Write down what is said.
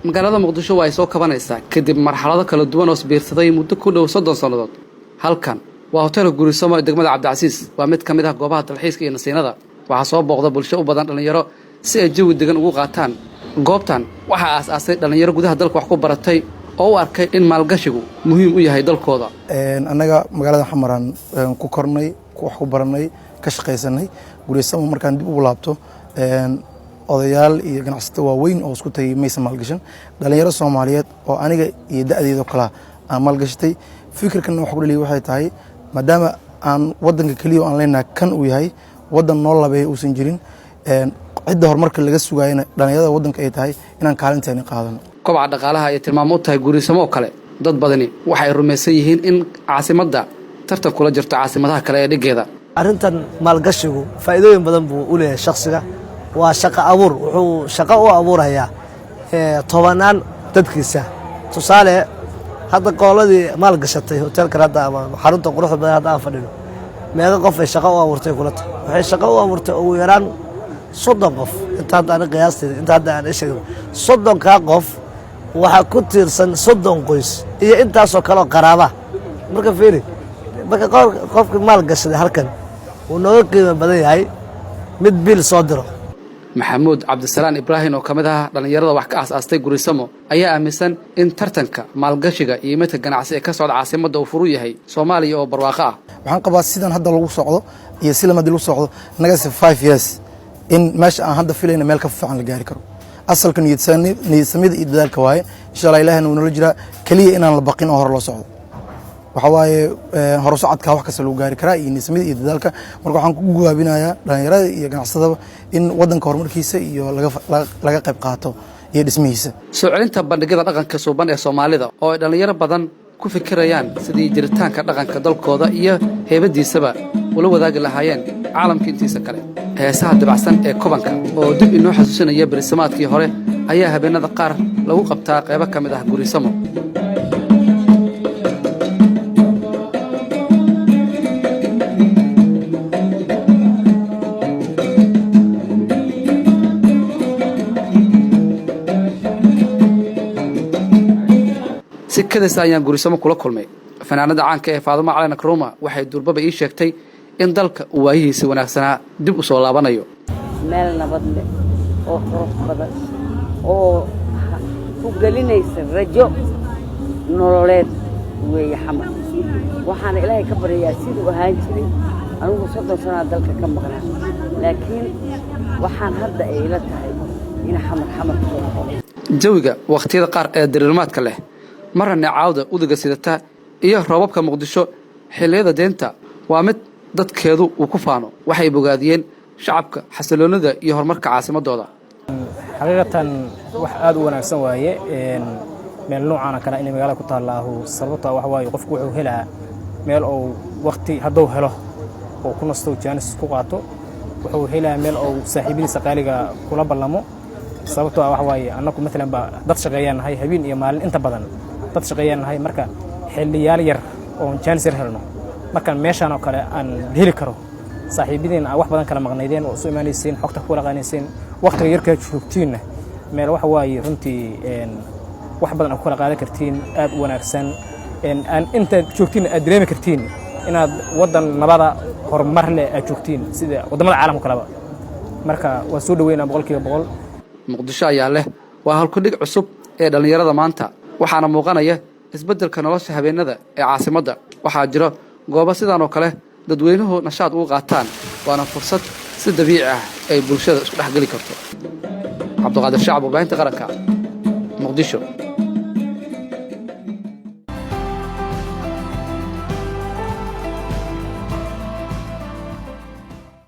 magaalada Muqdisho way soo kabanaysaa kadib marxalado kala duwan oo isbiirsaday muddo ku dhow 30 sanadood. Halkan waa hotel Guurisamo ee degmada Cabdicasiis, waa mid kamid ah goobaha dalxiiska iyo nasiinada. Waxa soo booqda bulsho u badan dhalinyaro si ay jawi degan ugu qaataan. Goobtan waxa aasaasay dhalinyaro gudaha dalka wax ku baratay oo u arkay in maalgashigu muhiim u yahay dalkooda. Anaga magaalada Xamaraan ku kornay, wax ku baranay, ka shaqaysanay. Guurisamo markaan dib ugu laabto odayaal iyo ganacsato waaweyn oo isku tagay maysan maalgashan. Dhalinyaro Soomaaliyeed oo aniga iyo da'deedo kala aan maalgashatay. Fikirkan wax ku dhaliyay waxay tahay maadaama aan wadanka kaliya aan leenahay kan uu yahay wadan noo labay uusan jirin cidda horumarka laga sugaayna dhalinyarada wadanka ay tahay inaan kaalinteena qaadano. Kobaca dhaqaalaha ay tilmaamo u tahay Guurisamo oo kale dad badani waxay rumaysan yihiin in caasimadda tartan kula jirto caasimadaha kale ee dhigeeda. Arrintan maalgashigu faa'iidooyin badan buu u leeyahay shakhsiga. Waa shaqo abuur, wuxuu shaqo u abuurayaa tobanaan dadkiisa. Tusaale hadda qooladii maalgashatay hotelka hadda ama xarunta quruxda badan hadda aan fadhino meeqa qof ay shaqo u abuurtay kula tahay waxay shaqo u abuurtay ugu yaraan 30 qof inta hadda aan qiyaastay inta hadda aan sheegay 30 ka qof waxa ku tiirsan 30 qoys iyo intaas oo kale qaraaba marka fiiri marka qofka maalgashaday halkan uu nooga qiimo badan yahay mid bil soo diro. Maxamuud Cabdisalaan Ibrahim oo kamid ah dhalinyarada wax ka aasaastay Guurisamo ayaa aaminsan in tartanka maalgashiga iyo midka ganacsi ee ka socda caasimadda uu furu yahay Soomaaliya oo barwaaqo ah. Waxaan qabaa sidan hadda lagu socdo iyo si lama lagu socdo naga 5 years in meesha aan hadda filayna meel ka fiican la gaari karo. Asalka niyadsamida iyo dadaalka waaye insha Allah Ilaahna uu nala jira kaliya inaan la baqin oo hor loo socdo. waxa waaye hor u socodka wax kasta lagu gaari karaa iyo nisamada iyo dadaalka marka waxaan ku guwaabinayaa dhalinyarada iyo ganacsatada in wadanka horumarkiisa iyo laga qayb qaato iyo dhismihiisa. Soo celinta bandhigada dhaqanka suuban ee Soomaalida oo ay dhalinyaro badan ku fikirayaan sidii jiritaanka dhaqanka dalkooda iyo heebadiisaba ula wadaagi lahaayeen caalamka intiisa kale. Heesaha dabacsan ee Kobanka oo dib inoo xasuusinaya bariisamaadkii hore ayaa habeenada qaar lagu qabtaa qaybo kamid ah Guurisamo. sikadaas ayaan Guurisamo kula kulmay fanaanada caanka ee Faaduma Cali Nakruma waxay durbaba ii sheegtay in dalka uu waayihiisa wanaagsanaa dib u soo laabanayo meel nabad leh oo qurux badan oo ku galinaysa rajo nololeed weey Xamar waxaan Ilaahay ka baryaa sidoo ahaan jiray anigu 30 sano dalka ka maqnaa laakiin waxaan hadda ay ila tahay in Xamar jawiga waqtiyada qaar ee diriirmaadka leh marna caawda udiga sidata iyo roobabka Muqdisho xiliyada deenta waa mid dadkeedu uu ku faano waxay bogaadiyeen shacabka xasiloonida iyo horumarka caasimadooda. xaqiiqatan wax aad u wanaagsan waaye meel noocan kale in magaalada ku taalaahu sababta wax waaye qofku wuxuu helaa meel oo waqti haduu helo oo ku nasto jaanis ku qaato wuxuu helaa meel oo saaxiibadiisa qaaliga kula ballamo sababta wax waaye annagu midlan ba dad shaqeeyaan hay habeen iyo maalin inta badan dad shaqeeyaan hay marka xilliyaal yar oo jaanis yar helno marka meeshan oo kale aan heli karo saaxiibadiin wax badan kala maqnaydeen oo soo imaanayeen xogta ku laqaanayeen waqtiga yarka joogtiin meel wax waaye runtii wax badan oo kala qaadan kartiin aad u wanaagsan aan inta joogtiin aad dareemi kartiin inaad wadan nabada horumar leh aad joogtiin sida wadamada caalamka kale marka waa soo dhaweynaa 100% Muqdisho ayaa leh waa halku dhig cusub ee dhalinyarada maanta waxaana muuqanaya isbeddelka nolosha habeenada ee caasimadda waxaa jira goobo sidan oo kale dadweynuhu nashaad ugu qaataan waana fursad si dabiici ah ay bulshada isku dhex gali karto. Cabduqaadir Shacab, Warbaahinta Qaranka, Muqdisho.